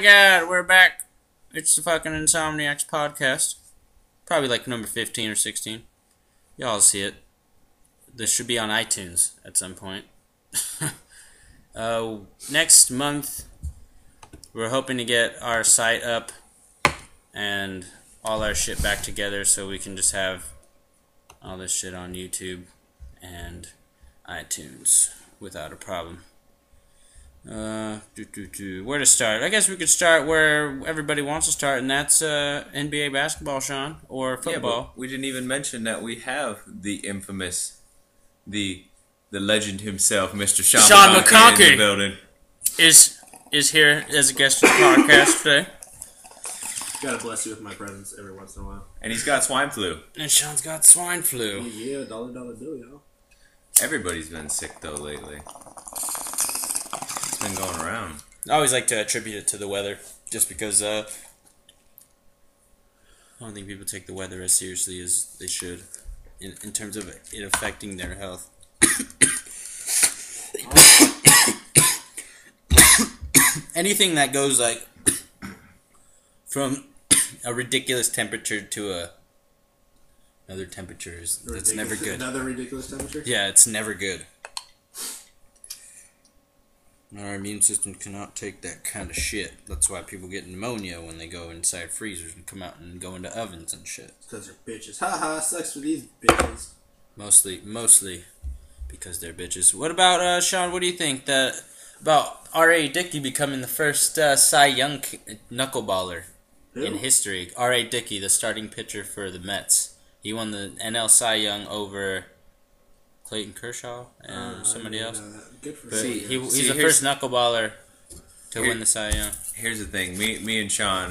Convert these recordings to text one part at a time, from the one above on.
God, we're back. It's the fucking Insomniacs podcast. Probably like number 15 or 16. Y'all see it. This should be on iTunes at some point. Next month, we're hoping to get our site up and all our shit back together so we can just have all this shit on YouTube and iTunes without a problem. Where to start? I guess we could start where everybody wants to start, and that's NBA basketball, Sean, or football. Yeah, but we didn't even mention that we have the infamous, the legend himself, Mr. Sean McConkey, in the building. Is here as a guest of the podcast today. Gotta bless you with my presence every once in a while. And he's got swine flu. And Sean's got swine flu. Yeah, dollar bill, y'all. Everybody's been sick though lately. It's been going around. I always like to attribute it to the weather, just because I don't think people take the weather as seriously as they should, in terms of it affecting their health. Anything that goes like from a ridiculous temperature to another temperature it's never good. Another ridiculous temperature? Yeah, it's never good. Our immune system cannot take that kind of shit. That's why people get pneumonia when they go inside freezers and come out and go into ovens and shit. Because they're bitches. Haha, sucks for these bitches. Mostly because they're bitches. What about, Sean, what do you think about R.A. Dickey becoming the first Cy Young knuckleballer in history? R.A. Dickey, the starting pitcher for the Mets. He won the NL Cy Young over Clayton Kershaw and somebody else. Good for he's the first knuckleballer to win the Cy Young. Here's the thing. Me and Sean,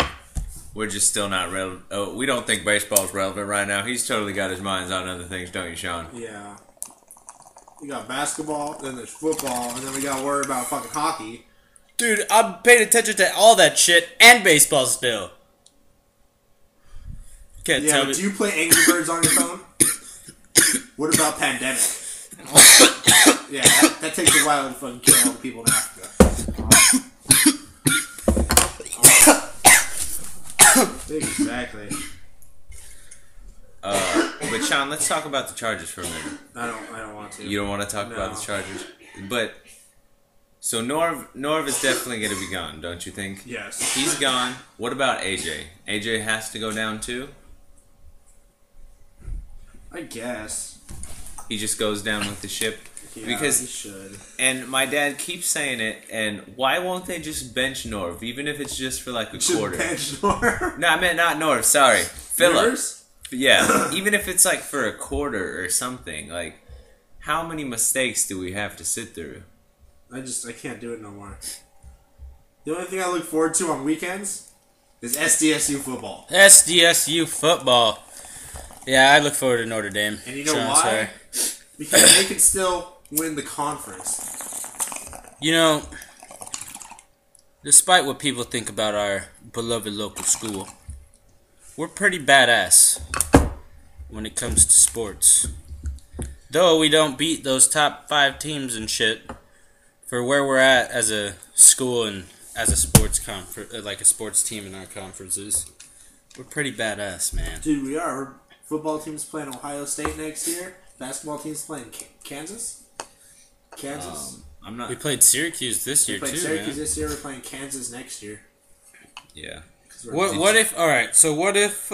we're just still not relevant. Oh, we don't think baseball's relevant right now. He's totally got his minds on other things, don't you, Sean? Yeah. We got basketball, then there's football, and then we gotta worry about fucking hockey. Dude, I'm paying attention to all that shit and baseball still. Can't tell me. Do you play Angry Birds on your phone? What about Pandemic? Yeah, that takes a while to fucking kill all the people in Africa. Exactly. But Sean, let's talk about the Chargers for a minute. I don't want to. You don't want to talk about the Chargers? But, so Norv is definitely going to be gone, don't you think? Yes. He's gone. What about AJ? AJ has to go down too? I guess. He just goes down with the ship? Yeah, because he should. And my dad keeps saying it, and why won't they just bench Norv, even if it's just for like a quarter? Bench Norv? No, I meant not Norv, sorry. Phillips. Rivers? Yeah, even if it's like for a quarter or something, like, how many mistakes do we have to sit through? I can't do it no more. The only thing I look forward to on weekends is SDSU football. SDSU football. Yeah, I look forward to Notre Dame. And you know why? Sorry. Because they can still win the conference. You know, despite what people think about our beloved local school, we're pretty badass when it comes to sports. Though we don't beat those top 5 teams and shit, for where we're at as a school and as a sports like a sports team in our conferences, we're pretty badass, man. Dude, we are. Our football team's playing Ohio State next year. Basketball team's playing Kansas. I'm not. We played Syracuse this year too. We played Syracuse this year. We're playing Kansas next year. Yeah. What if? All right. So what if?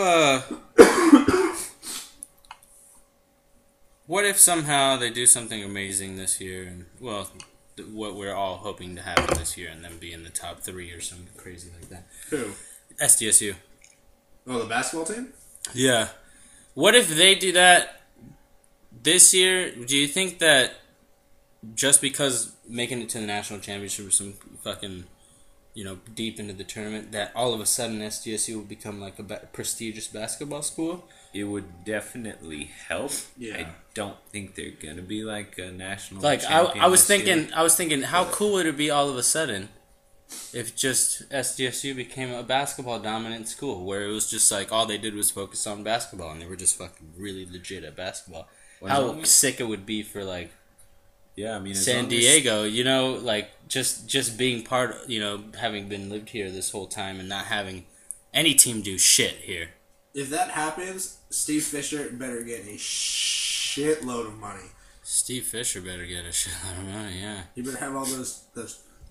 What if somehow they do something amazing this year, and what we're all hoping to happen this year, and then be in the top 3 or something crazy like that? Who? SDSU. Oh, the basketball team? Yeah. What if they do that this year? Do you think that just because making it to the national championship or some fucking, deep into the tournament, that all of a sudden SDSU will become like a prestigious basketball school? It would definitely help. Yeah. I don't think they're gonna be like a national. Like champion I was this year. thinking, how cool would it be all of a sudden if just SDSU became a basketball dominant school, where it was just like all they did was focus on basketball and they were just fucking really legit at basketball. How sick it would be for like Yeah, I mean, San Diego, you know, like just being part, you know, having been lived here this whole time and not having any team do shit here. If that happens, Steve Fisher better get a shitload of money. Steve Fisher better get a shitload of money, yeah. He better have all those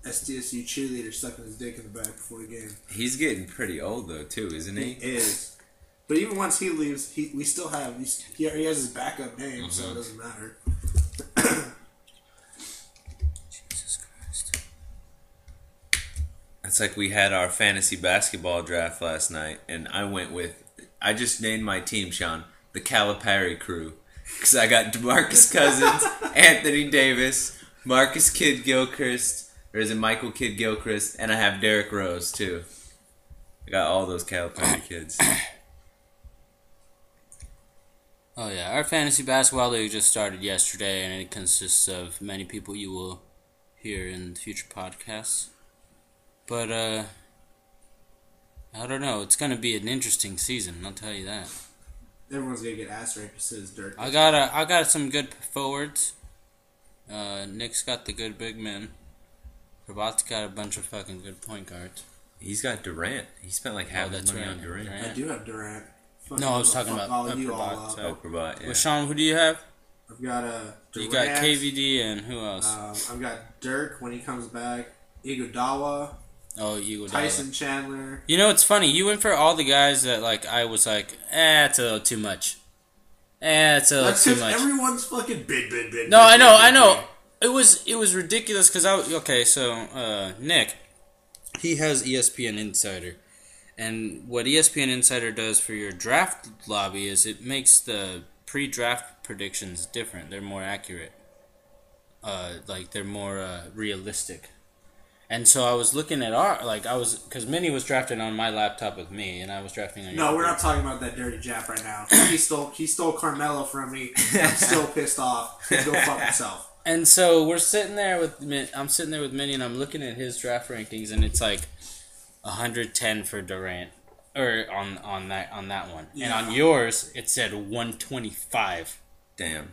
SDSU cheerleaders sucking his dick in the back before the game. He's getting pretty old though, too, isn't he? He is. But even once he leaves, we still have he has his backup name, so it doesn't matter. Jesus Christ. It's like we had our fantasy basketball draft last night, and I just named my team, Sean, the Calipari crew. Because I got DeMarcus Cousins, Anthony Davis, Marcus Kidd Gilchrist, or is it Michael Kidd Gilchrist, and I have Derrick Rose, too. I got all those Calipari kids. Oh yeah, our fantasy basketball league just started yesterday, and it consists of many people you will hear in future podcasts. But I don't know. It's gonna be an interesting season. I'll tell you that. Everyone's gonna get ass raped since Dirk. I got some good forwards. Nick's got the good big men. Prabat's got a bunch of fucking good point guards. He's got Durant. He spent like half his money on Durant. I do have Durant. No, I was talking about Prabat. Prabat, yeah. Well, Sean, who do you have? I've got Durant. You got KVD and who else? I've got Dirk when he comes back. Iguodala. Oh, Iguodala. Tyson Chandler. You know, it's funny. You went for all the guys that I was like, it's a little too much. It's a little too much. Everyone's fucking bid. No, I know. It was ridiculous because Nick, he has ESPN Insider. And what ESPN Insider does for your draft lobby is it makes the pre-draft predictions different. They're more accurate. They're more realistic. And so I was looking at because Minnie was drafting on my laptop with me, and I was drafting on your. No, we're not talking about that dirty Jap right now. He stole Carmelo from me. I'm still pissed off. Go fuck himself. And so I'm sitting there with Minnie, and I'm looking at his draft rankings, and it's like 110 for Durant, or on that one, yeah. And on yours it said 125. Damn.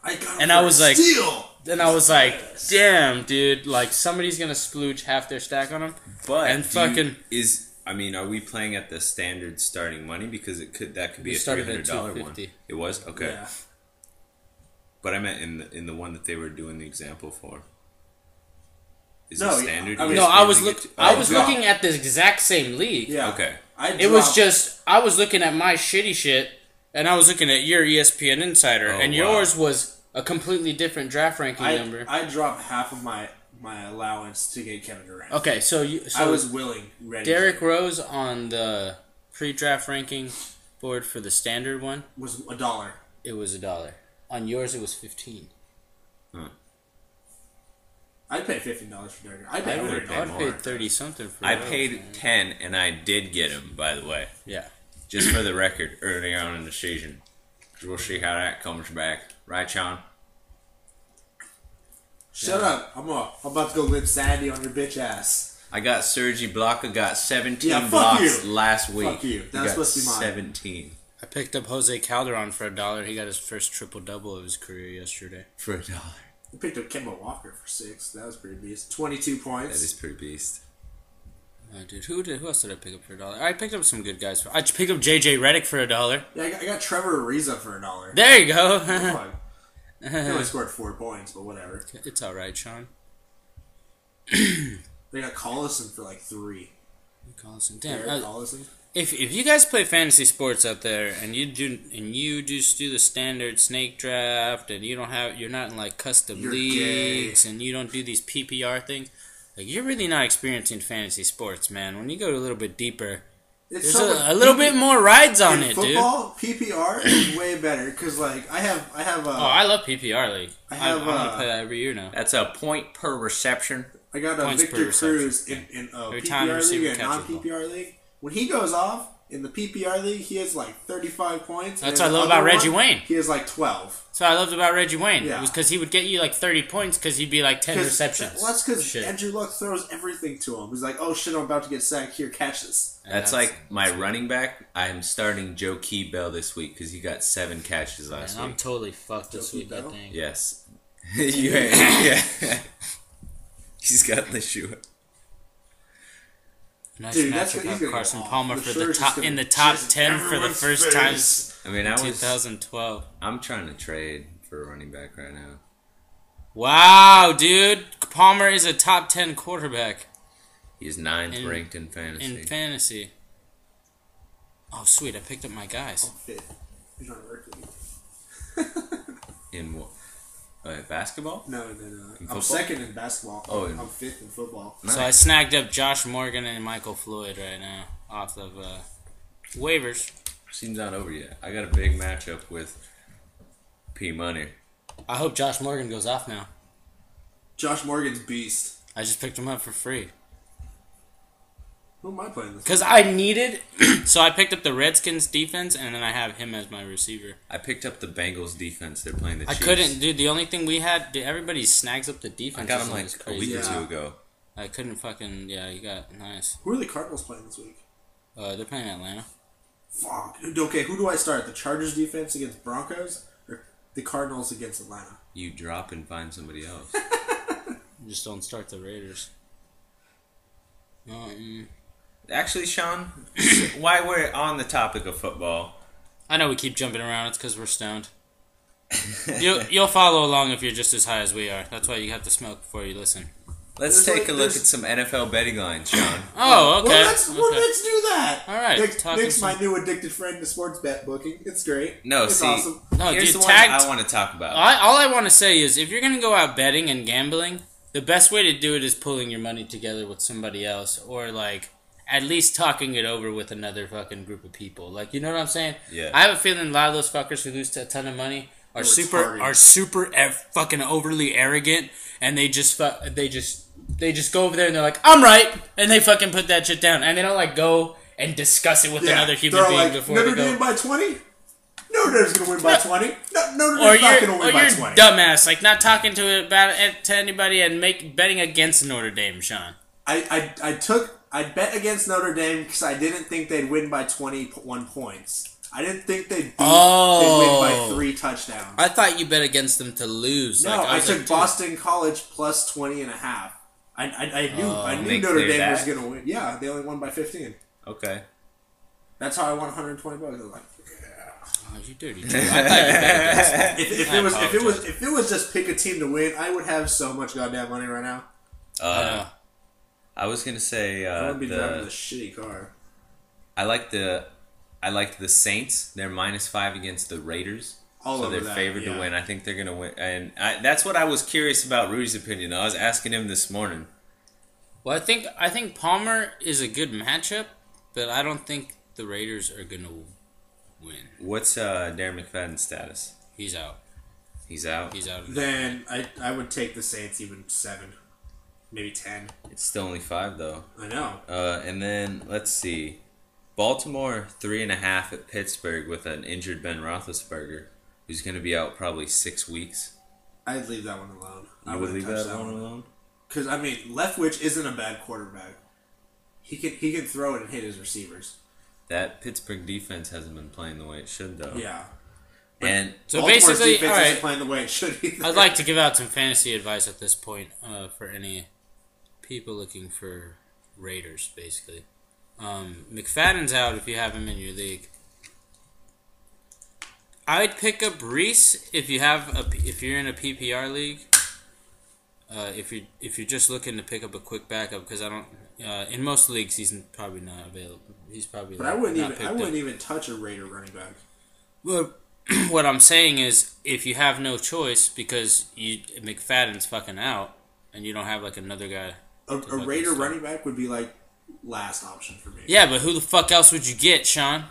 I got him. And I was like, steal. Then I was like, damn, dude, like somebody's gonna splooge half their stack on him. But and are we playing at the standard starting money because that could be a $300 one? It was okay. Yeah. But I meant in the one that they were doing the example for. Is No, it standard? I was looking at the exact same league. Yeah. Okay. It was just I was looking at my shitty shit, and I was looking at your ESPN Insider, and yours was a completely different draft ranking number. I dropped half of my allowance to get Kevin Durant. Okay, so I was ready. Derrick Rose on the pre-draft ranking board for the standard one was $1. It was $1. On yours, it was $15. Huh. I'd pay $15 for Derrick. I paid 30 something for. I paid $10, and I did get him. By the way, yeah. Just for the record, early on in the season, we'll see how that comes back, right, Sean? Shut up! I'm about to go live Sandy on your bitch ass. I got Sergi Blocka got 17 blocks last week. Fuck you. That was supposed to be mine. 17. I picked up Jose Calderon for $1. He got his first triple-double of his career yesterday. For $1. I picked up Kemba Walker for $6. That was pretty beast. 22 points. That is pretty beast. Dude, who else did I pick up for $1? I picked up some good guys. I picked up JJ Redick for $1. Yeah, I got Trevor Ariza for $1. There you go. He only scored 4 points, but whatever. It's all right, Sean. They got Collison for like 3. Collison, damn. Collison. If you guys play fantasy sports out there and you just do the standard snake draft and you're not in like custom leagues and you don't do these PPR things, like you're really not experiencing fantasy sports, man. When you go a little bit deeper, there's a little bit more rides on it, football, dude. PPR is way better because like I have I love PPR league. I want to play that every year now. That's a point per reception. I got a Victor Cruz in a PPR league and non-PPR league. When he goes off in the PPR league, he has like 35 points. That's what I love about Reggie Wayne. He has like 12. That's what I loved about Reggie Wayne. Yeah. It was because he would get you like 30 points because he'd be like 10 receptions. Well, that's because Andrew Luck throws everything to him. He's like, oh shit, I'm about to get sacked. Here, catch this. That's like my running back. I'm starting Joe Key Bell this week because he got 7 catches last week. I'm totally fucked this week, I think. Yes. Yeah. He's got the shoe. Nice matchup of Carson Palmer for the top 10 for the first time in 2012. I'm trying to trade for a running back right now. Wow, dude. Palmer is a top 10 quarterback. He's 9th ranked in fantasy. Oh, sweet. I picked up my guys. I'm 5th. He's not working. In what? Basketball? No. I'm 2nd in basketball. I'm 5th in football. Nice. So I snagged up Josh Morgan and Michael Floyd right now off of waivers. Season's not over yet. I got a big matchup with P Money. I hope Josh Morgan goes off now. Josh Morgan's beast. I just picked him up for free. Who am I playing this? Because I needed... So I picked up the Redskins defense, and then I have him as my receiver. I picked up the Bengals defense. They're playing the Chiefs. I couldn't... Dude, the only thing we had... Everybody snags up the defense. I got him like a week or two ago. I couldn't fucking... Yeah, you got... Nice. Who are the Cardinals playing this week? They're playing Atlanta. Fuck. Okay, who do I start? The Chargers defense against Broncos? Or the Cardinals against Atlanta? You drop and find somebody else. Just don't start the Raiders. Actually, Sean, while we're on the topic of football... I know we keep jumping around. It's because we're stoned. You'll follow along if you're just as high as we are. That's why you have to smoke before you listen. Let's take a look at some NFL betting lines, Sean. Oh, okay. Let's do that. All right. Nick's my new addicted friend to sports bet booking. It's great. It's awesome. No, here's dude, the one I want to talk about. All I want to say is, if you're going to go out betting and gambling, the best way to do it is pulling your money together with somebody else, or like at least talking it over with another fucking group of people. Like, you know what I'm saying? Yeah. I have a feeling a lot of those fuckers who lose a ton of money are super fucking overly arrogant, and they just go over there and they're like, I'm right, and they fucking put that shit down, and they don't like go and discuss it with another human being like, before Notre they go. Dame by 20? Notre Dame's gonna win by 20. Notre Dame's not gonna win by 20. Dumbass, like not talking to anybody and betting against Notre Dame, Sean. I bet against Notre Dame because I didn't think they'd win by 21 points. I didn't think they'd win by 3 touchdowns. I thought you bet against them to lose. No, I took Boston College plus 20.5. I knew Notre Dame was going to win. Yeah, they only won by 15. Okay. That's how I won $120. I was like, yeah. Oh, you dirty. I thought you bet against them. If it was just pick a team to win, I would have so much goddamn money right now. I was gonna say I would be driving a shitty car. I liked the Saints. They're -5 against the Raiders. So they're favored to win. I think they're going to win. And that's what I was curious about Rudy's opinion. I was asking him this morning. Well, I think Palmer is a good matchup, but I don't think the Raiders are going to win. What's Darren McFadden's status? He's out. He's out? He's out. Then I would take the Saints even 7. Maybe 10. It's still only 5, though. I know. And then, let's see. Baltimore 3.5 at Pittsburgh with an injured Ben Roethlisberger, who's going to be out probably 6 weeks. I'd leave that one alone. I would leave that one alone? Because, I mean, Leftwich isn't a bad quarterback. He can throw it and hit his receivers. That Pittsburgh defense hasn't been playing the way it should, though. Yeah. And so basically, defense isn't playing the way it should either. I'd like to give out some fantasy advice at this point for any people looking for Raiders, basically. McFadden's out if you have him in your league. I'd pick up Reese if you're in a PPR league. If you're just looking to pick up a quick backup, because I don't. In most leagues, he's probably not available. He's probably. But I wouldn't even touch a Raider running back. Well, what I'm saying is, if you have no choice because McFadden's fucking out, and you don't have like another guy. A Raider running back would be like last option for me. Yeah, but who the fuck else would you get, Sean?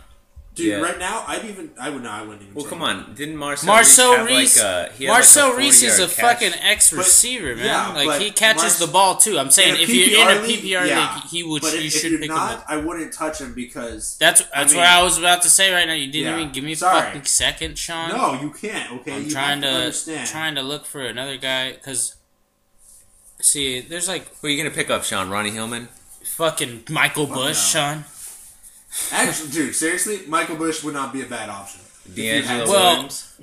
Dude, right now, I wouldn't even. Well, come on, didn't Marcel Reese Marcel Reese is a fucking ex-receiver, man. Yeah, he catches the ball too. I'm saying if you're in a PPR league, you should pick him up. I wouldn't touch him because that's what I was about to say right now. You didn't even give me a fucking second, Sean. No, you can't. Okay, I'm trying to look for another guy because see, there's like. Who are you gonna pick up, Sean? Ronnie Hillman? Fucking Michael Bush, Sean. Actually, dude, seriously, Michael Bush would not be a bad option. D'Angelo Well, Williams.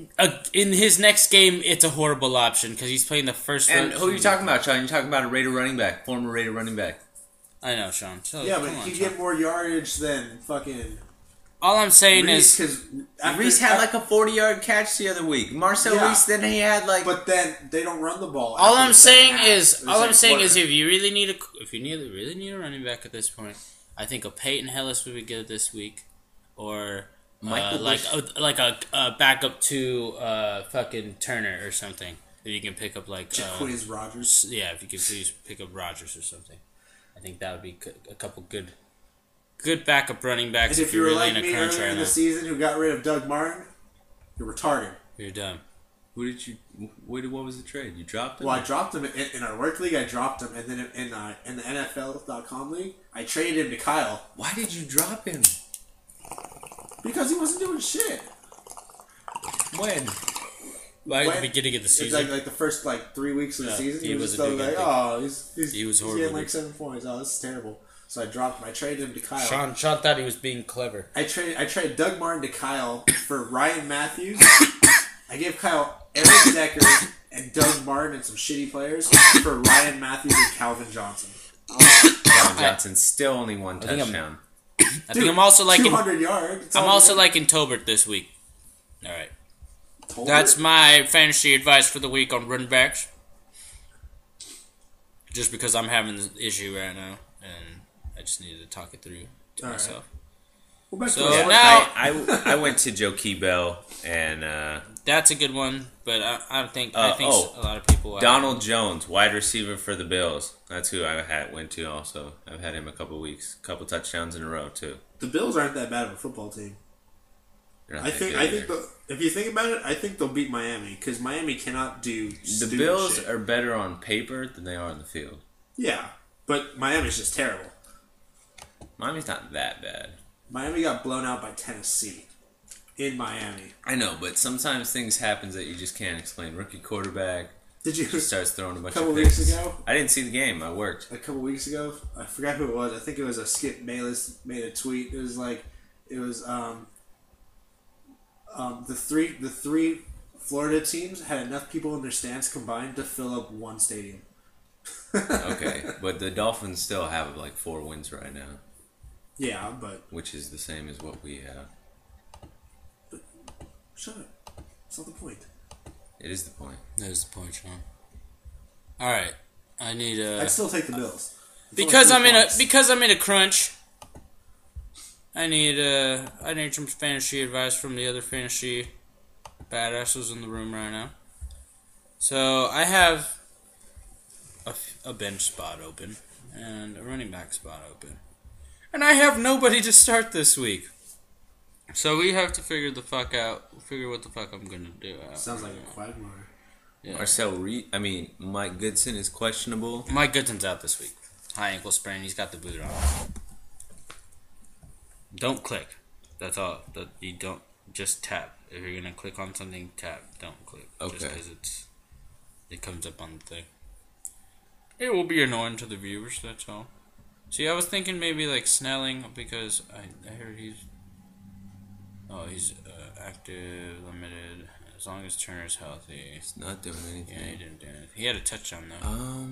in his next game, it's a horrible option because he's playing the first. And who are you talking about, Sean? You're talking about a Raider running back, former Raider running back. I know, Sean. So, yeah, but he'd get more yardage than fucking. All I'm saying Reese, is, Reese had like a 40-yard catch the other week. Marcel Reese, then he had like. But then they don't run the ball. all I'm saying is, if you really need a running back at this point, I think a Peyton Hillis would be good this week, or like a backup to fucking Turner or something. If you can pick up like Jacquizz Rodgers. Yeah, if you can please pick up Rodgers or something, I think that would be a couple good backup running backs. And if you were really like me earlier in the season who got rid of Doug Martin, you're retarded. You're dumb. Who did you? What was the trade? You dropped him? Well, I dropped him in our work league. I dropped him, and then in the NFL.com league, I traded him to Kyle. Why did you drop him? Because he wasn't doing shit. When? Like the beginning of the season, It's like the first 3 weeks of the season. he He was wasn't just doing like, anything. He was getting horrible. like 7 points. Oh, this is terrible. So I dropped him. I traded him to Kyle. Sean thought he was being clever. I traded Doug Martin to Kyle for Ryan Matthews. I gave Kyle Eric Decker and Doug Martin and some shitty players for Ryan Matthews and Calvin Johnson. Calvin Johnson still only one touchdown. I think I'm also like 200 yards. I'm also like in Tolbert this week. All right, Tolbert? that's my fantasy advice for the week on running backs. Just because I'm having this issue right now, and I just needed to talk it through to myself. Well, So Yeah, now I went to Joaquin Bell and that's a good one, but I think a lot of people. Donald Jones, wide receiver for the Bills. That's who I went to. Also, I've had him a couple weeks, couple touchdowns in a row too. the Bills aren't that bad of a football team. I think if you think about it, I think they'll beat Miami because Miami cannot do the stupid Bills shit. are better on paper than they are on the field. Yeah, but Miami's just terrible. Miami's not that bad. Miami got blown out by Tennessee in Miami. I know, but sometimes things happen that you just can't explain. Rookie quarterback Did you? just starts throwing a bunch A couple of weeks picks. ago? I didn't see the game. I worked. A couple weeks ago, I forgot who it was. I think it was a Skip Bayless made a tweet. It was the three Florida teams had enough people in their stands combined to fill up one stadium. Okay, but the Dolphins still have like 4 wins right now, Yeah, but which is the same as what we have. shut up. That's not the point. It is the point. There's the point, Sean. All right, I need I'd still take the Bills. It's because only I'm 3 in points. a crunch. I need some fantasy advice from the other fantasy badasses in the room right now. So I have a bench spot open and a running back spot open, and I have nobody to start this week. So we have to figure what the fuck I'm gonna do. Sounds like a quagmire. Yeah. Mike Goodson is questionable. Mike Goodson's out this week. High ankle sprain. He's got the boot on. Don't click. That's all. That you don't just tap. If you're gonna click on something, tap. Don't click. Okay. Just because it comes up on the thing. It will be annoying to the viewers. That's all. See, I was thinking maybe like Snelling because I heard he's active, limited. As long as Turner's healthy. He's not doing anything. Yeah, he didn't do anything. He had a touchdown though.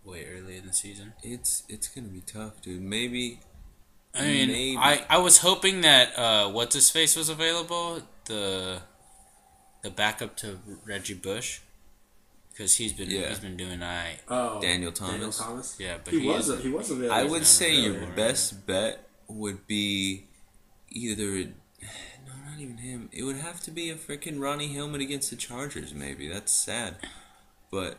Way early in the season. It's gonna be tough, dude. Maybe. I was hoping that what's his face was available, the backup to Reggie Bush, because he's been doing alright. Oh, Daniel Thomas. Yeah, but he was available. I would say your available right best bet would be either. No, not even him. It would have to be a freaking Ronnie Hillman against the Chargers. Maybe that's sad, but.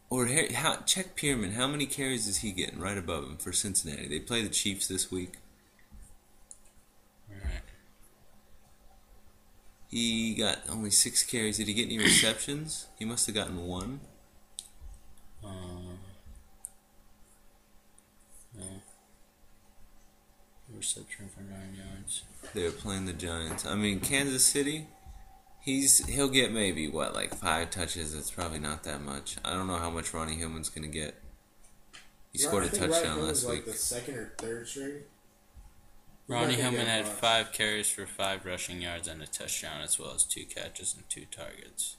Or check Pierman. How many carries is he getting right above him for Cincinnati? They play the Chiefs this week. Alright. He got only 6 carries. Did he get any receptions? He must have gotten 1. Reception for 9 yards. They were playing the Giants. I mean, Kansas City. He'll get maybe 5 touches. It's probably not that much. I don't know how much Ronnie Hillman's gonna get. He scored a touchdown last week. The second or third straight. Ronnie Hillman had 5 carries for 5 rushing yards and a touchdown, as well as 2 catches and 2 targets.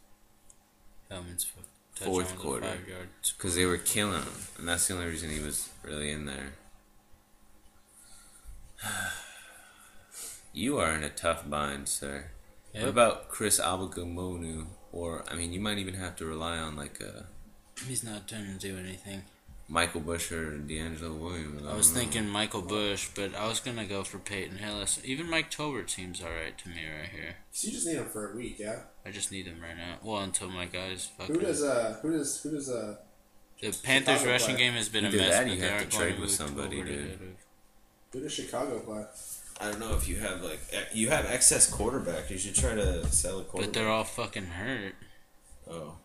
Hillman's touchdown Fourth was quarter. 5 yards. Because they were killing him, and that's the only reason he was really in there. You are in a tough bind, sir. Yep. What about Chris Abagumonu? Or, I mean, you might even have to rely on, like, a He's not going to do anything. Michael Bush or D'Angelo Williams. I was thinking Michael Bush, but I was going to go for Peyton Hillis. Even Mike Tolbert seems alright to me right here. So you just need him for a week, yeah? I just need him right now. Well, until my guys fucking... Who does The Panthers Chicago rushing play? game has been Either a mess, that or but you they have aren't to going trade with move somebody, Tolbert dude. ahead of- who does Chicago play? I don't know if you have, like, you have excess quarterback. You should try to sell a quarterback. But they're all fucking hurt. Oh.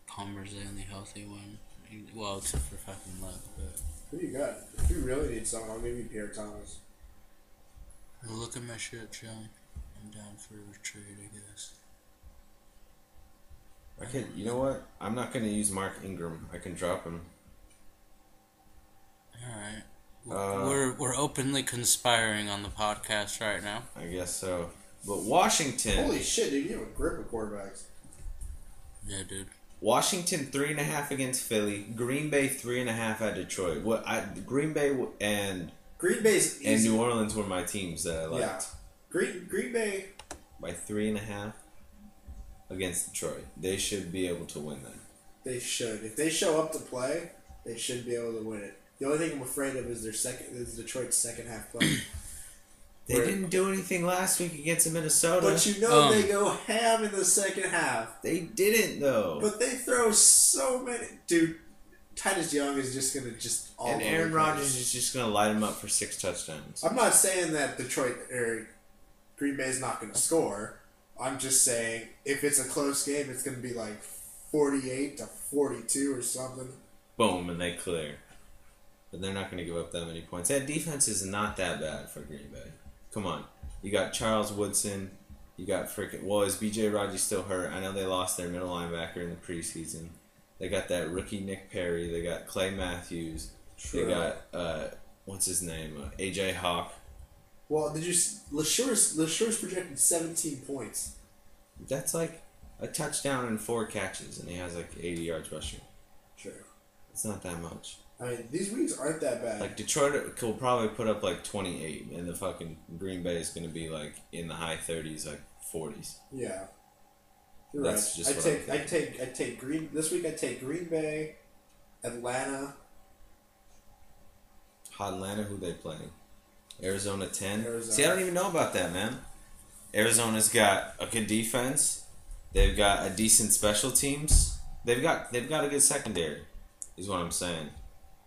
Palmer's the only healthy one. Well, except for fucking luck, but... Who you got? If you really need someone, I'll give you Pierre Thomas. Well, look at my shit, John. I'm down for a trade, I guess. I can. You know what? I'm not going to use Mark Ingram. I can drop him. Alright. We're openly conspiring on the podcast right now. I guess so. But Washington. Holy shit, dude! You have a grip of quarterbacks. Yeah, dude. Washington 3.5 against Philly. Green Bay 3.5 at Detroit. Green Bay and Bay's easy. and New Orleans were my teams that I liked. Yeah. Green Bay. By 3.5 against Detroit. They should be able to win that. They should. If they show up to play, they should be able to win it. The only thing I'm afraid of is Detroit's second half play. They didn't do anything last week against Minnesota. But you know they go ham in the second half. They didn't though. But they throw so many. Dude, Titus Young is just going to just all And over Aaron the place. Rodgers is just going to light him up for 6 touchdowns. I'm not saying that Green Bay's not going to score. I'm just saying if it's a close game, it's going to be like 48-42 or something. Boom, and they clear. But they're not going to give up that many points. That defense is not that bad for Green Bay. Come on. You got Charles Woodson. You got freaking... Well, is B.J. Raji still hurt? I know they lost their middle linebacker in the preseason. They got that rookie Nick Perry. They got Clay Matthews. True. They got... what's his name? A.J. Hawk. Well, did you... LeSure's projected 17 points. That's like a touchdown and 4 catches, and he has like 80 yards rushing. True. It's not that much. I mean, these weeks aren't that bad. Like, Detroit will probably put up like 28, and the fucking Green Bay is going to be like in the high 30s, like 40s. Yeah. You're That's right. just I take Green... This week I take Green Bay, Atlanta. Hot Atlanta, who they playing? Arizona 10? Arizona. See, I don't even know about that, man. Arizona's got a good defense. They've got a decent special teams. They've got a good secondary, is what I'm saying.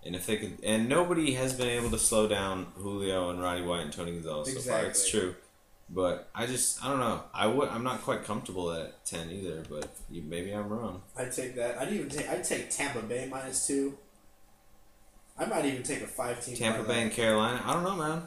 And if they could, and nobody has been able to slow down Julio and Roddy White and Tony Gonzalez so far. It's true, but I don't know. I'm not quite comfortable at 10 either. But maybe I'm wrong. I'd take that. I'd take Tampa Bay -2. I might even take a 5-team. Tampa Bay and Carolina. I don't know, man.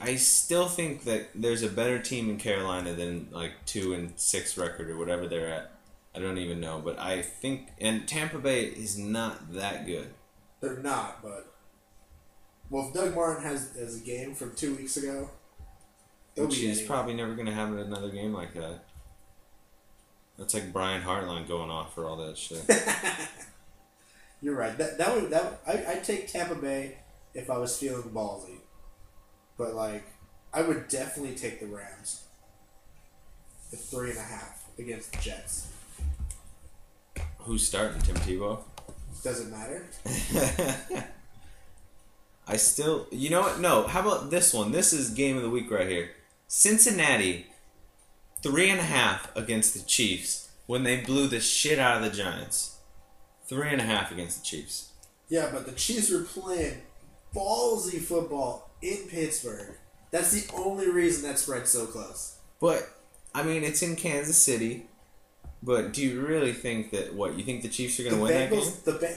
I still think that there's a better team in Carolina than like 2-6 record or whatever they're at. I don't even know, but I think and Tampa Bay is not that good. They're not, but well, if Doug Martin has a game from 2 weeks ago, Which he's probably never going to have another game like that. That's like Brian Hartline going off for all that shit. You're right. I'd take Tampa Bay if I was feeling ballsy, but like I would definitely take the Rams at 3.5 against the Jets. Who's starting? Tim Tebow? Doesn't matter. I still... You know what? No. How about this one? This is game of the week right here. Cincinnati, 3.5 against the Chiefs when they blew the shit out of the Giants. 3.5 against the Chiefs. Yeah, but the Chiefs were playing ballsy football in Pittsburgh. That's the only reason that spread's so close. But, I mean, it's in Kansas City. But do you really think that, you think the Chiefs are going to win that game?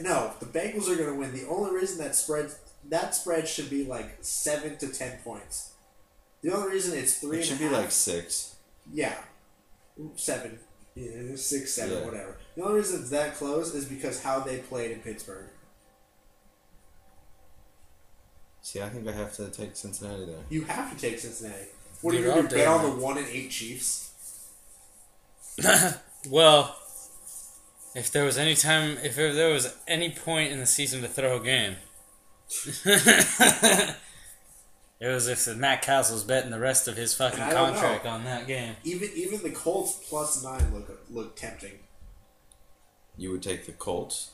No, the Bengals are going to win. The only reason that spread should be like 7 to 10 points. The only reason it's 3.5. It should be like 6. Yeah. 7. Yeah, 6, 7, Yeah. whatever. The only reason it's that close is because how they played in Pittsburgh. See, I think I have to take Cincinnati there. You have to take Cincinnati. What are Dude, you going to bet I'll on the 1-8 Chiefs? Well, if there was any point in the season to throw a game, it was if Matt Castle's betting the rest of his fucking contract on that game. Even the Colts +9 look tempting. You would take the Colts?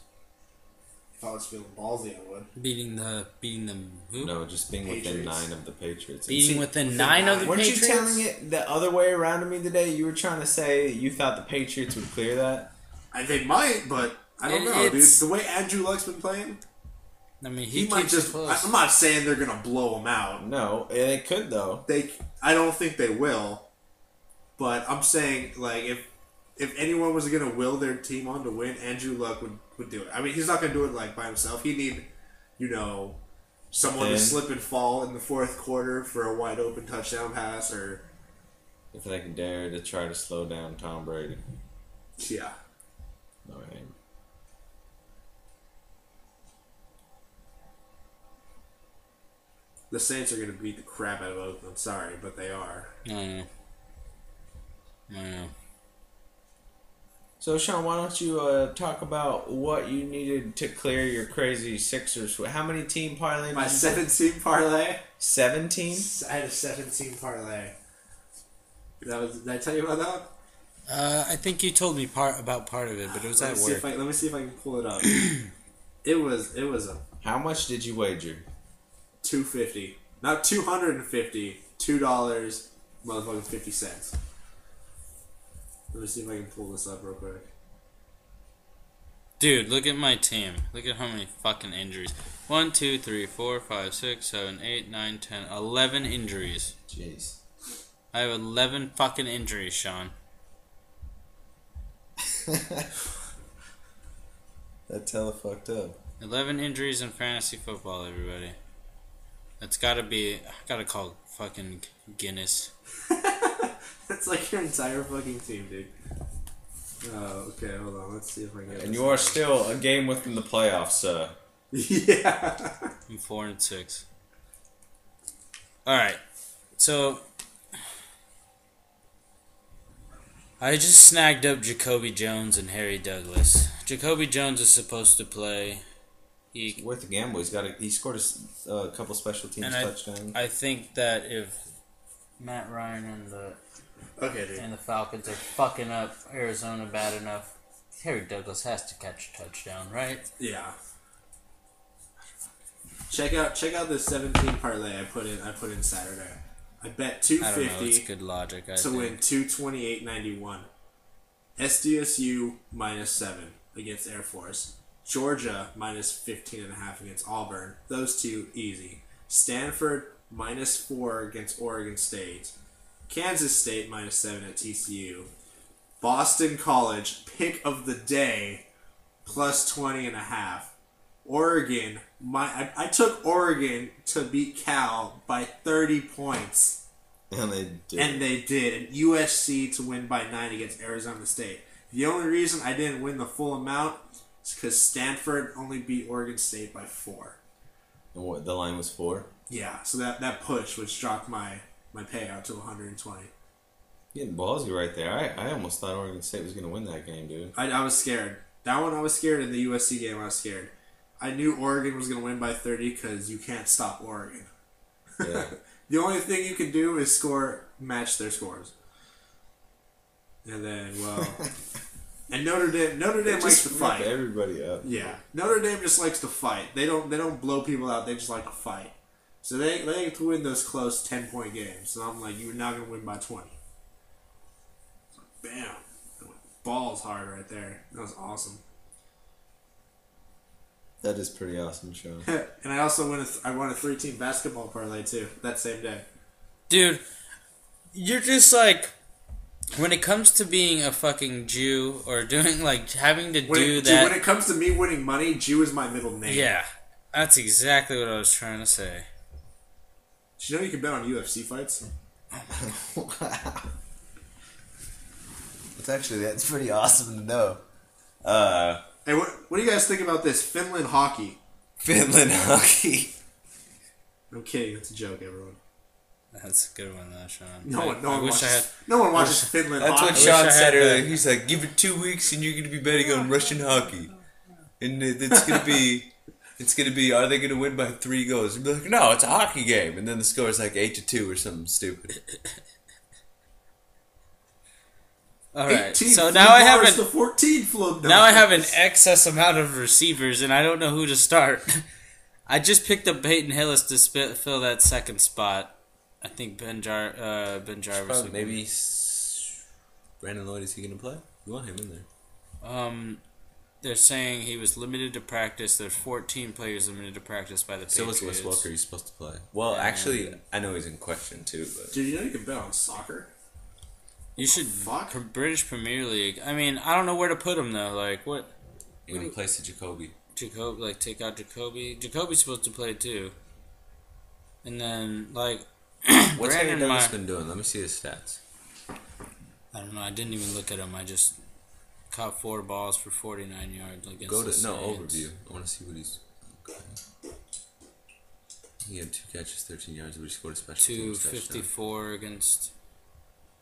If I was feeling ballsy, I would. Beating them who? No, just being within Patriots. 9 of the Patriots. Beating within 9 of the Weren't Patriots? you telling it the other way around to me today? You were trying to say you thought the Patriots would clear that? They might, but I don't know, dude. The way Andrew Luck's been playing, I mean, he might just. I'm not saying they're gonna blow him out. No, they could though. I don't think they will. But I'm saying, like, if anyone was gonna will their team on to win, Andrew Luck would do it. I mean, he's not gonna do it like by himself. He'd need, someone to slip and fall in the fourth quarter for a wide open touchdown pass, or if they can dare to try to slow down Tom Brady. yeah. No aim. The Saints are gonna beat the crap out of Oakland. Sorry, but they are. I know. So, Sean, why don't you talk about what you needed to clear your crazy Sixers? How many team parlay? My 7-team parlay. 17? I had a 7-team parlay. Did I tell you about that? I think you told me part of it, but it was at work. Let me see if I can pull it up. It was a How much did you wager? $2.50, not $250. $2, motherfucking 50 cents. Let me see if I can pull this up real quick. Dude, look at my team. Look at how many fucking injuries. 1, 2, 3, 4, 5, 6, 7, 8, 9, 10, 11 injuries. Jeez. I have 11 fucking injuries, Sean. That's hella fucked up. 11 injuries in fantasy football, everybody. That's gotta call fucking Guinness. That's like your entire fucking team, dude. Oh, okay, hold on. Let's see if I can get And this you are out. still a game within the playoffs, Yeah. I'm 4-6. Alright. So I just snagged up Jacoby Jones and Harry Douglas. Jacoby Jones is supposed to play. It's worth a gamble. He scored a couple special teams touchdowns. I think that if Matt Ryan and the Falcons are fucking up Arizona bad enough, Harry Douglas has to catch a touchdown, right? Yeah. Check out this 17 parlay I put in Saturday. I bet $250 I don't know, it's good logic, I to think. win 228.91. SDSU -7 against Air Force. Georgia -15.5 against Auburn. Those two easy. Stanford -4 against Oregon State. Kansas State -7 at TCU. Boston College pick of the day +20.5. Oregon, I took Oregon to beat Cal by 30 points. And they did. And they did. And USC to win by 9 against Arizona State. The only reason I didn't win the full amount is because Stanford only beat Oregon State by 4. And what, the line was 4? Yeah, so that push, which dropped my payout to 120. Getting ballsy right there. I almost thought Oregon State was going to win that game, dude. I was scared. That one I was scared. In the USC game, I was scared. I knew Oregon was going to win by 30 because you can't stop Oregon. Yeah. The only thing you can do is match their scores. And then, well... And Notre Dame likes to fight. Everybody up. Yeah. Notre Dame just likes to fight. They don't blow people out. They just like to fight. So they like to win those close 10-point games. So I'm like, you're not going to win by 20. Bam. Balls hard right there. That was awesome. That is pretty awesome, Sean. And I also won a 3-team basketball parlay too that same day. Dude, you're just like, when it comes to being a fucking Jew or doing having to do that. When it comes to me winning money, Jew is my middle name. Yeah, that's exactly what I was trying to say. Did you know you can bet on UFC fights? Wow. That's pretty awesome to know. Hey, what do you guys think about this Finland hockey? Finland hockey. I'm kidding. It's a joke, everyone. That's a good one, though, Sean. No one watches Finland. That's hockey. what Sean said earlier. He's like, give it 2 weeks and you're going to be betting on Russian hockey. And it's going to be, are they going to win by 3 goals? And be like, no, it's a hockey game. And then the score is like 8-2 or something stupid. All right, so now I have an excess amount of receivers, and I don't know who to start. I just picked up Peyton Hillis to fill that second spot. I think Ben Jarvis. Maybe Brandon Lloyd, is he going to play? You want him in there. They're saying he was limited to practice. There's 14 players limited to practice by the Patriots. So was Wes Welker. He's supposed to play. Well, actually, I know he's in question too. But Dude, you know you can bet on soccer? You should British Premier League. I mean, I don't know where to put him though. Like what? When he plays to Jacoby. Take out Jacoby. Jacoby's supposed to play too. And then what's Brandon Myers been doing? Let me see his stats. I don't know. I didn't even look at him. I just caught 4 balls for 49 yards against the Saints. Overview. I want to see what he's. Okay. He had 2 catches, 13 yards, but he scored a special teams touchdown. 254 against.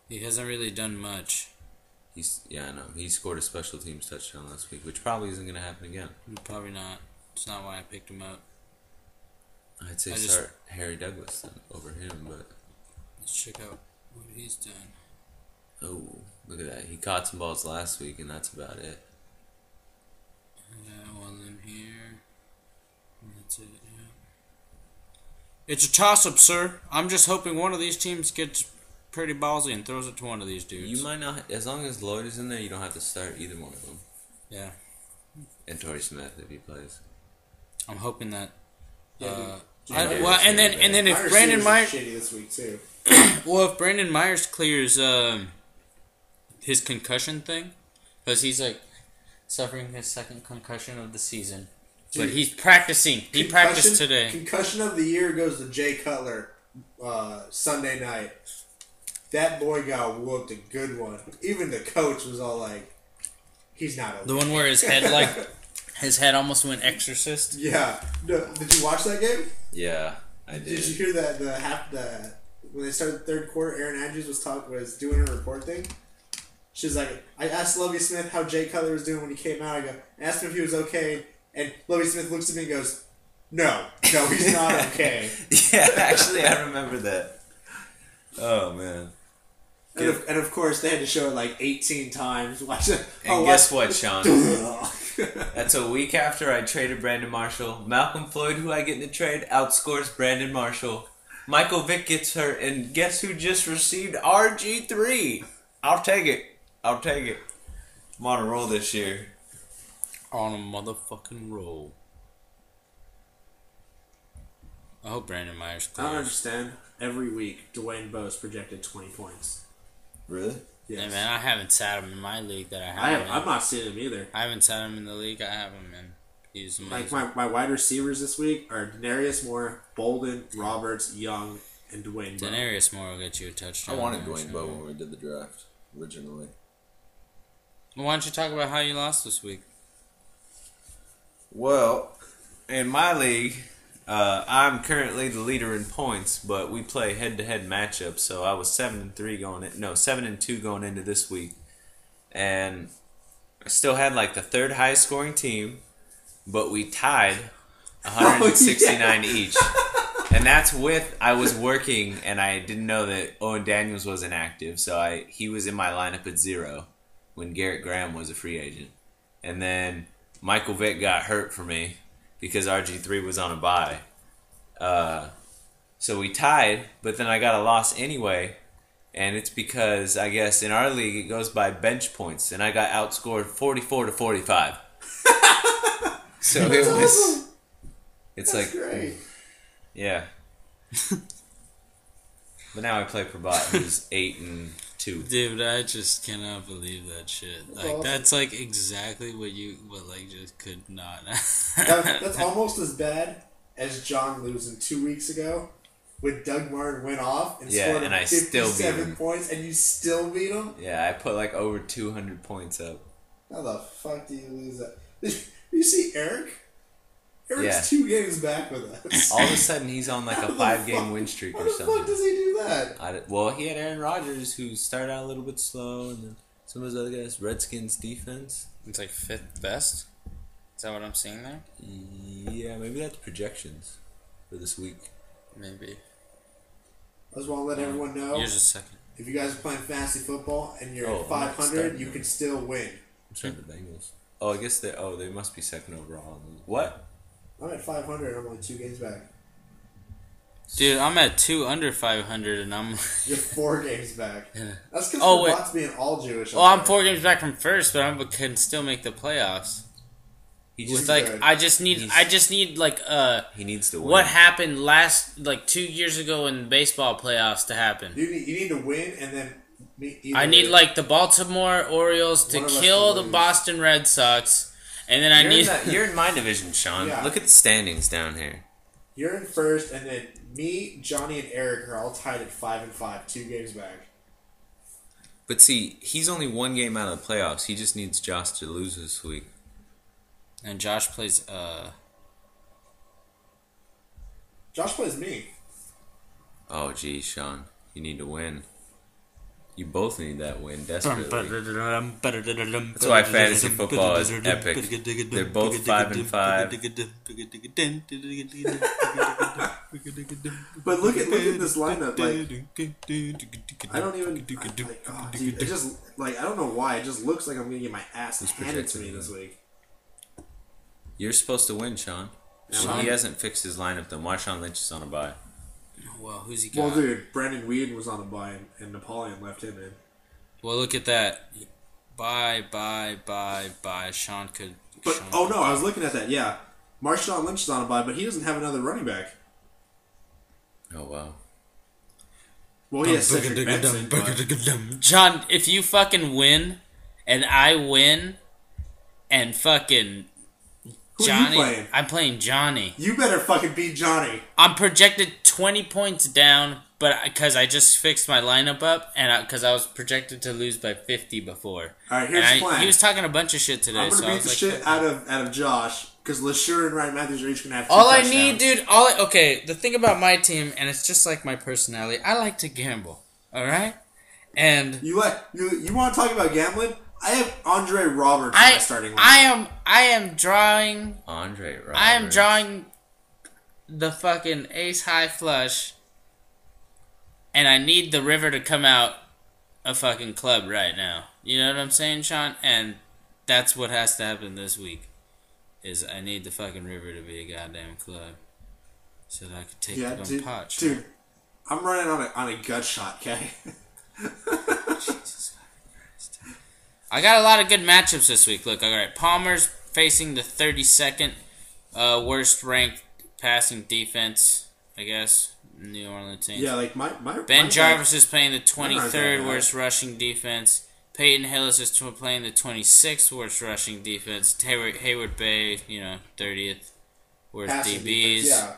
He hasn't really done much. I know. He scored a special teams touchdown last week, which probably isn't going to happen again. Probably not. It's not why I picked him up. I'd say start Harry Douglas then over him, but let's check out what he's done. Oh, look at that. He caught some balls last week, and that's about it. Yeah, one of them here. That's it, yeah. It's a toss-up, sir. I'm just hoping one of these teams gets pretty ballsy and throws it to one of these dudes. You might not, as long as Lloyd is in there, you don't have to start either one of them. Yeah. And Torrey Smith if he plays. I'm hoping that. And then if Brandon Myers shitty this week too. Well, if Brandon Myers clears his concussion thing, because he's suffering his second concussion of the season, but he's practicing. He practiced today. Concussion of the year goes to Jay Cutler Sunday night. That boy got whooped a good one. Even the coach was all like, "He's not okay." The one where his head almost went exorcist. Yeah. No, did you watch that game? Yeah, I did. Did you hear that when they started the third quarter, Erin Andrews was doing her report thing? She's like, I asked Lovie Smith how Jay Cutler was doing when he came out. I asked him if he was okay, and Lovie Smith looks at me and goes, No, he's not okay. Yeah, actually, I remember that. Oh, man. And of course, they had to show it 18 times. Guess what, Sean? That's a week after I traded Brandon Marshall. Malcolm Floyd, who I get in the trade, outscores Brandon Marshall. Michael Vick gets hurt, and guess who just received RG3? I'll take it. I'm on a roll this year. On a motherfucking roll. I hope Brandon Myers clears. I don't understand. Every week, Dwayne Bowe's projected 20 points. Really? Yes. Yeah, man, I haven't sat him in my league that I have him in. I'm not seeing him either. I haven't sat him in the league I have him in. He's amazing. My wide receivers this week are Denarius Moore, Bolden, Roberts, Young, and Dwayne Bowe. Denarius Moore will get you a touchdown. I wanted Dwayne Bowe when we did the draft originally. Well, why don't you talk about how you lost this week? Well, in my league, I'm currently the leader in points, but we play head-to-head matchups. So I was 7-2 going into this week, and I still had the third highest scoring team, but we tied 169 each, and that's with I was working and I didn't know that Owen Daniels was inactive, so he was in my lineup at 0 when Garrett Graham was a free agent, and then Michael Vick got hurt for me because RG3 was on a bye. So we tied, but then I got a loss anyway, and it's because I guess in our league it goes by bench points, and I got outscored 44-45. So That's it was. awesome. It's great. Yeah. But now I play Prabat, who's 8-2. Dude, I just cannot believe that shit. That's exactly what just could not. That's almost as bad as John losing 2 weeks ago when Doug Martin went off and scored and I still beat 57 him. points, and you still beat him? Yeah, I put over 200 points up. How the fuck do you lose that? Did you see Eric? Eric's 2 games back with us. All of a sudden, he's on like a 5-game win streak or something. How the fuck does he do that? Well, he had Aaron Rodgers, who started out a little bit slow, and then some of those other guys. Redskins defense. It's like 5th best. Is that what I'm seeing there? Yeah, maybe that's projections for this week. Maybe. I just want to let everyone know. Here's a second. If you guys are playing fantasy football and you're at I'm 500, you can still win. I'm starting the Bengals. Oh, I guess they must be second overall. What? I'm at 500. I'm only 2 games back. Dude, I'm at 2 under 500, and I'm... You're 4 games back. That's because Bot's being all Jewish. Well, I'm 4 games back from first, but I can still make the playoffs. He needs to win. What happened last 2 years ago in baseball playoffs to happen. You need to win, and then I need the Baltimore Orioles to kill the Boston Red Sox, and then you're in my division, Sean. Yeah. Look at the standings down here. You're in first, and then me, Johnny, and Eric are all tied at 5-5, 2 games back. But see, he's only 1 game out of the playoffs. He just needs Josh to lose this week. And Josh plays me. Oh, geez, Sean. You need to win. You both need that win desperately. That's why fantasy football is epic. They're both 5-5. But look at this lineup. I don't even. Dude, it just I don't know why. It just looks like I'm gonna get my ass handed to me this week. You're supposed to win, Sean. He hasn't fixed his lineup though. Marshawn Lynch is on a bye. Well, who's he got? Well, dude, Brandon Weed was on a bye, and Napoleon left him in. Well, look at that. Bye. Sean could... no, I was looking at that, yeah. Marshawn Lynch is on a bye, but he doesn't have another running back. Oh, wow. Well, he has Cedric Benson, John, if you fucking win, and I win, and fucking... Who Johnny, are you playing? I'm playing Johnny. You better fucking beat Johnny. I'm projected 20 points down, but because I just fixed my lineup up, and because I was projected to lose by 50 before. All right, here's the plan. He was talking a bunch of shit today. I'm gonna beat the shit out of Josh because LeSure and Ryan Matthews are each gonna have 2 all touchdowns. I need, dude. Okay. The thing about my team, and it's just like my personality. I like to gamble. All right, and you want to talk about gambling? I have Andre Roberts in my starting lineup. I am drawing Andre Roberts. I am drawing the fucking ace high flush, and I need the river to come out a fucking club right now. You know what I'm saying, Sean? And that's what has to happen this week. Is I need the fucking river to be a goddamn club, so that I could take the pot. Dude, I'm running on a gut shot, okay? Jesus Christ. I got a lot of good matchups this week. Look, alright, Palmer's facing the 32nd worst ranked passing defense, I guess, New Orleans Saints. Yeah, like my Ben Jarvis is playing the 23rd worst rushing defense. Peyton Hillis is playing the 26th worst rushing defense. Hayward Bay, 30th worst passing DBs. Defense,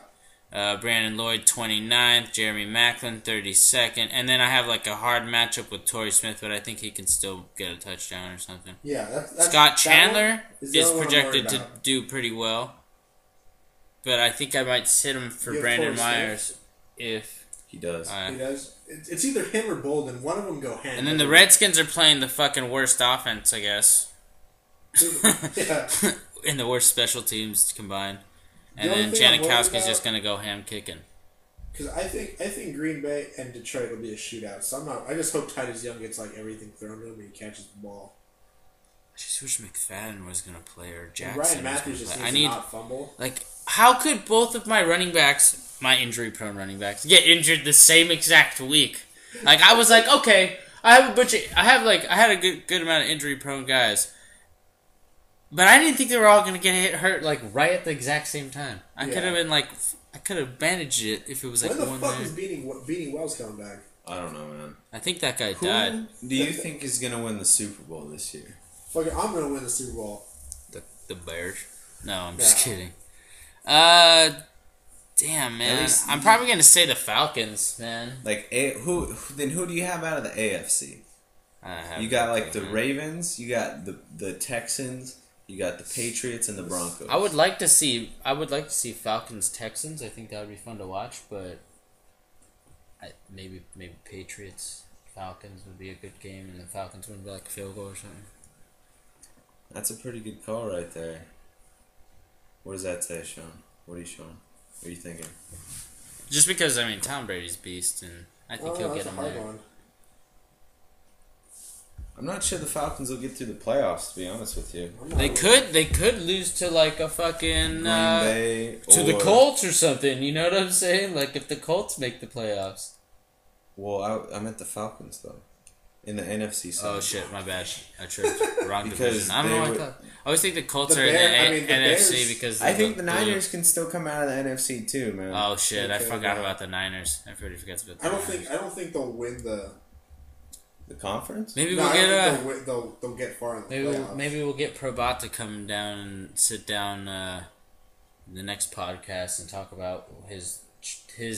yeah. Brandon Lloyd 29th, Jeremy Maclin 32nd, and then I have a hard matchup with Torrey Smith, but I think he can still get a touchdown or something. Yeah, that's Scott Chandler is projected to do pretty well, but I think I might sit him for Brandon Myers if he does. He does. It's either him or Bolden. One of them go hand. And then the Redskins are playing the fucking worst offense, I guess. Yeah. And the worst special teams combined. And then Janikowski's just gonna go ham kicking. Because I think Green Bay and Detroit will be a shootout. So I just hope Titus Young gets everything thrown to him and he catches the ball. I just wish McFadden was gonna play or Jackson. Ryan Matthews just needs to not fumble. How could both of my running backs, my injury-prone running backs, get injured the same exact week? I was okay, I had a good amount of injury-prone guys. But I didn't think they were all going to get hurt right at the exact same time. I could have been I could have managed it if it was when the fuck is Beanie Wells coming back? I don't know, man. I think that guy died. Do you think is going to win the Super Bowl this year? Fuck it, I'm going to win the Super Bowl. The Bears? No, I'm just kidding. Damn, man. I'm probably going to say the Falcons, man. Who do you have out of the AFC? You got the Ravens, you got the Texans, You got the Patriots and the Broncos. I would like to see Falcons Texans. I think that would be fun to watch, but maybe Patriots Falcons would be a good game, and the Falcons win by like a field goal or something. That's a pretty good call right there. What does that say, Sean? What are you showing? What are you thinking? Just because Tom Brady's beast, and I think he'll get him there. One. I'm not sure the Falcons will get through the playoffs, to be honest with you. They could lose to like a fucking Green Bay to the Colts or something. You know what I'm saying? Like if the Colts make the playoffs. Well, I meant the Falcons though, in the NFC side. Oh shit, my bad. I tripped. Wrong Because division. I don't know. I always think the Colts are in the NFC Bears, because I think the Niners can still come out of the NFC too, man. Oh shit! I forgot about the Niners. Everybody forgets about the Niners. I don't think they'll win the conference. Maybe we'll get they'll get far in the playoffs. Maybe we'll get Probat to come down and sit down the next podcast and talk about his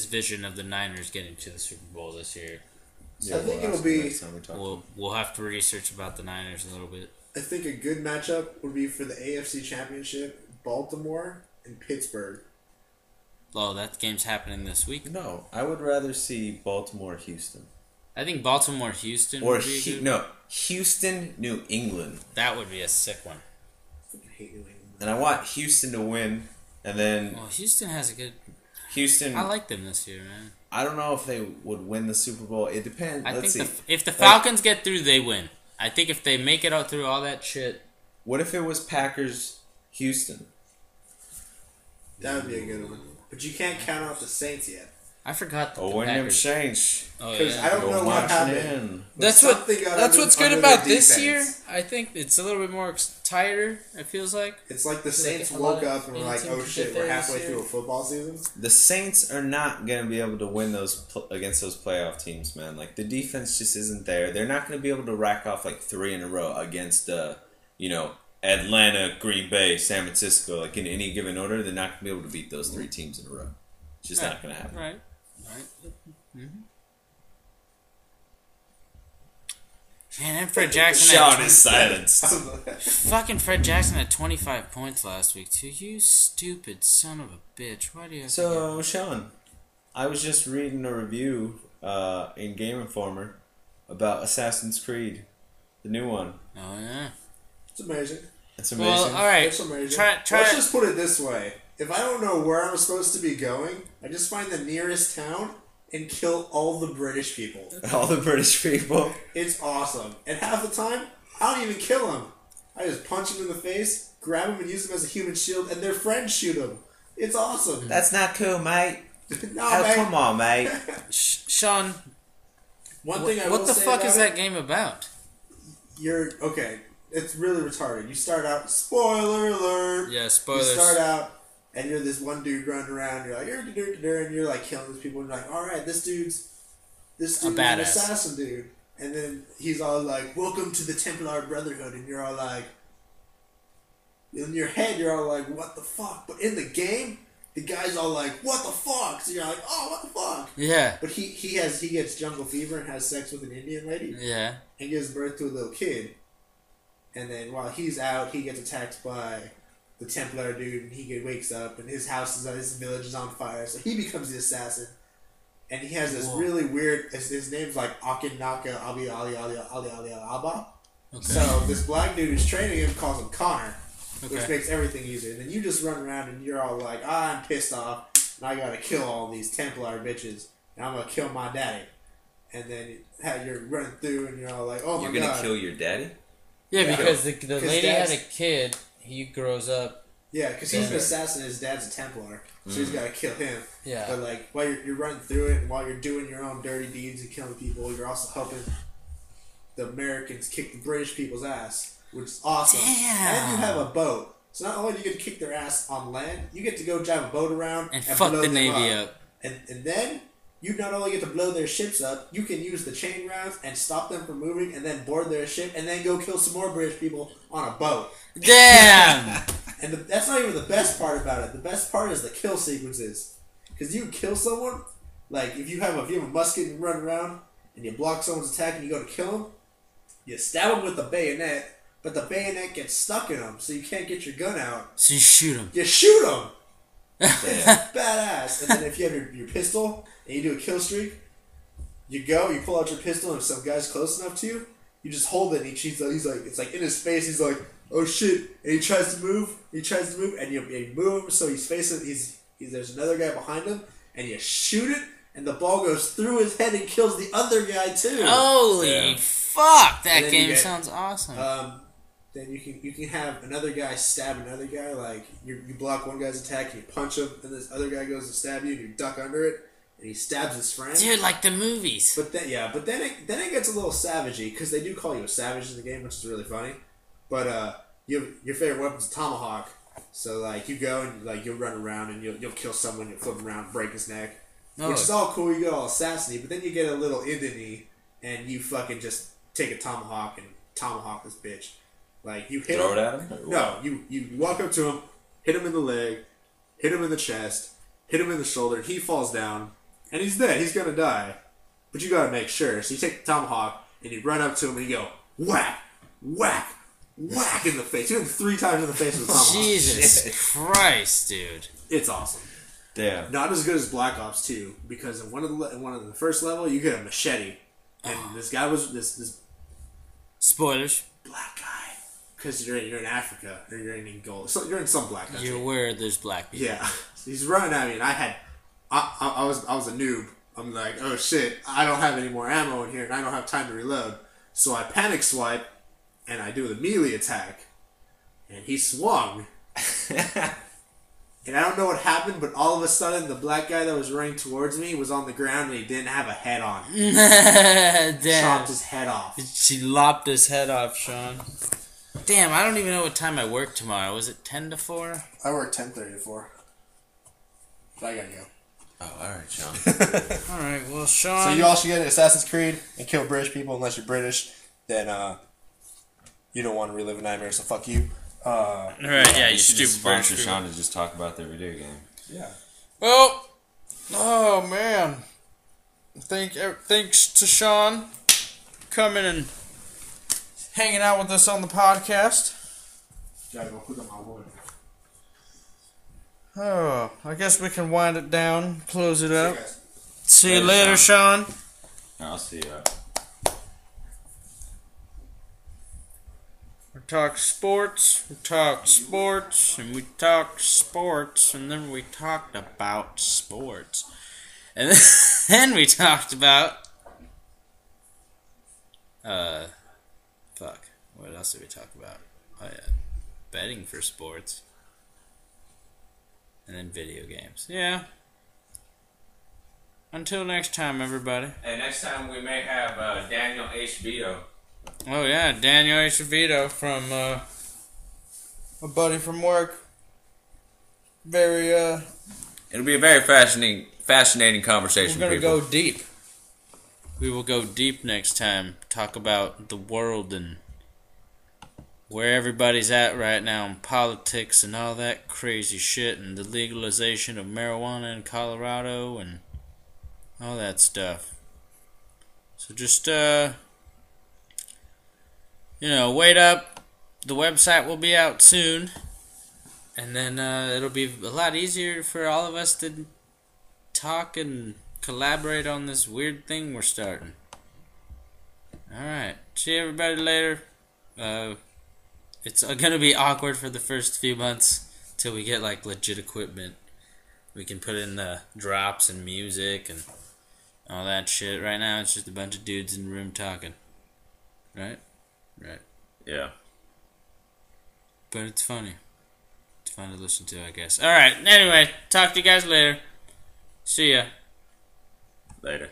vision of the Niners getting to the Super Bowl this year. Yeah, I think it'll be. We'll have to research about the Niners a little bit. I think a good matchup would be for the AFC Championship: Baltimore and Pittsburgh. Oh, that game's happening this week. No, I would rather see Baltimore-Houston. I think Baltimore-Houston Or would be a good Houston-New England. That would be a sick one. I fucking hate New England. And I want Houston to win, and then Well, Houston has a good. Houston. I like them this year, man. I don't know if they would win the Super Bowl. It depends. Let's see. If the Falcons get through, they win. I think if they make it out through all that shit. What if it was Packers-Houston? That would be a good one. But you can't count out the Saints yet. I forgot that when them change. Oh, Because yeah. I don't know what happened. That's what's good about this year. I think it's a little bit more tighter. It feels like it's like the Saints woke up and were like, "Oh shit, we're halfway through a football season." The Saints are not gonna be able to win against those playoff teams, man. Like the defense just isn't there. They're not gonna be able to rack off like 3 in a row against Atlanta, Green Bay, San Francisco. Like in any given order, they're not gonna be able to beat those 3 teams in a row. It's just not gonna happen. Right. Mm-hmm. Man, and Fred Jackson. Sean is silenced. Fucking Fred Jackson had 25 points last week too. You stupid son of a bitch. Why do you have So, Sean, I was just reading a review in Game Informer about Assassin's Creed, the new one. Oh yeah. It's amazing. It's amazing. Well, all right. It's amazing. Try. Let's just put it this way: if I don't know where I'm supposed to be going, I just find the nearest town and kill all the British people. All the British people. It's awesome. And half the time, I don't even kill them. I just punch them in the face, grab them, and use them as a human shield, and their friends shoot them. It's awesome. That's not cool, mate. No, mate. Come on, mate. Sean, One thing I will what the say fuck about is it, that game about? Okay. It's really retarded. You start out, spoiler alert. Yeah, spoilers. You start out, and you're this one dude running around. You're like, and you're like killing these people. And you're like, all right, this dude's an assassin dude. And then he's all like, welcome to the Templar Brotherhood. And you're all like, in your head, you're all like, what the fuck? But in the game, the guy's all like, what the fuck? So you're like, oh, what the fuck? Yeah. But he gets jungle fever and has sex with an Indian lady. Yeah. And gives birth to a little kid. And then while he's out, he gets attacked by the Templar dude, and he wakes up, and his village is on fire. So he becomes the assassin, and he has this really weird. His name's like Akinaka Ali Abba. Okay. So this black dude who's training him calls him Connor, which makes everything easier. And then you just run around, and you're all like, I'm pissed off, and I gotta kill all these Templar bitches, and I'm gonna kill my daddy. And then you're running through, and you're all like, oh my god, you're gonna kill your daddy. Yeah, because the lady had a kid. He grows up. Yeah, because he's an assassin. His dad's a Templar, so he's got to kill him. Yeah. But like while you're running through it, and while you're doing your own dirty deeds and killing people, you're also helping the Americans kick the British people's ass, which is awesome. Damn. And you have a boat, so not only do you get to kick their ass on land, you get to go drive a boat around and fuck blow the them Navy up. And then you not only get to blow their ships up, you can use the chain rounds and stop them from moving, and then board their ship, and then go kill some more British people on a boat. Damn! And that's not even the best part about it. The best part is the kill sequences. Because you kill someone, like if you have a musket and you run around, and you block someone's attack and you go to kill them, you stab them with the bayonet, but the bayonet gets stuck in him, so you can't get your gun out. So you shoot him. You shoot him. Badass. And then if you have your pistol and you do a kill streak, you pull out your pistol, and if some guy's close enough to you, you just hold it. And he's like, it's like in his face. He's like, oh shit, and he tries to move. And you move him, so he's facing. There's another guy behind him, and you shoot it, and the ball goes through his head and kills the other guy too. Holy fuck! That game sounds awesome. Then you can have another guy stab another guy. Like you block one guy's attack, and you punch him, and this other guy goes to stab you, and you duck under it, and he stabs his friend. Dude, like the movies. But then it gets a little savagey, because they do call you a savage in the game, which is really funny. But your favorite weapon's a tomahawk. So like you go and like you'll run around and you'll kill someone, you'll flip him around, break his neck, which is all cool. You get all assassin-y, but then you get a little Indian-y, and you fucking just take a tomahawk and tomahawk this bitch. Like you hit Throw him. it at him? No, you walk up to him, hit him in the leg, hit him in the chest, hit him in the shoulder, and he falls down, and he's dead. He's gonna die, but you gotta make sure. So you take the tomahawk and you run up to him and you go whack, whack, whack in the face. You hit him 3 times in the face with a tomahawk. Jesus Christ, dude! It's awesome. Damn. Not as good as Black Ops 2, because in one of the first level you get a machete, and this guy was this Spoilers. black guy. Because you're in Africa, or you're in Angola. So you're in some black country. You're where there's black people. Yeah. So he's running at me, and I was a noob. I'm like, oh shit, I don't have any more ammo in here, and I don't have time to reload. So I panic swipe, and I do the melee attack, and he swung. And I don't know what happened, but all of a sudden, the black guy that was running towards me was on the ground, and he didn't have a head on. Damn. Chopped his head off. She lopped his head off, Sean. Damn, I don't even know what time I work tomorrow. Was it 10 to 4? I work 10:30 to 4. But I gotta go. Oh, alright, Sean. Alright, well, Sean... So you all should get Assassin's Creed and kill British people unless you're British. Then, you don't want to relive a nightmare, so fuck you. Alright, yeah, you should stupid just sponsor British Sean to just talk about their video game. Yeah. Well, oh, man. Thanks to Sean coming and hanging out with us on the podcast. Gotta go put on my wood. Oh, I guess we can wind it down, close it up. guys. See you Later, later, Sean. I'll see you. We talk sports, and we talk sports, and then we talked about sports. And then we talked about... Fuck. What else did we talk about? Oh, yeah. Betting for sports. And then video games. Yeah. Until next time, everybody. And next time we may have Daniel H. Vito. Oh, yeah. Daniel H. Vito from a buddy from work. Very, It'll be a very fascinating conversation. we're going to go deep. We will go deep next time. Talk about the world and where everybody's at right now in politics and all that crazy shit and the legalization of marijuana in Colorado and all that stuff. So just, wait up. The website will be out soon. And then it'll be a lot easier for all of us to talk and collaborate on this weird thing we're starting. Alright. See everybody later. It's gonna be awkward for the first few months till we get like legit equipment. We can put in the drops and music and all that shit. Right now it's just a bunch of dudes in the room talking. Right? Right. Yeah. But it's funny. It's fun to listen to, I guess. Alright, anyway, talk to you guys later. See ya. Later.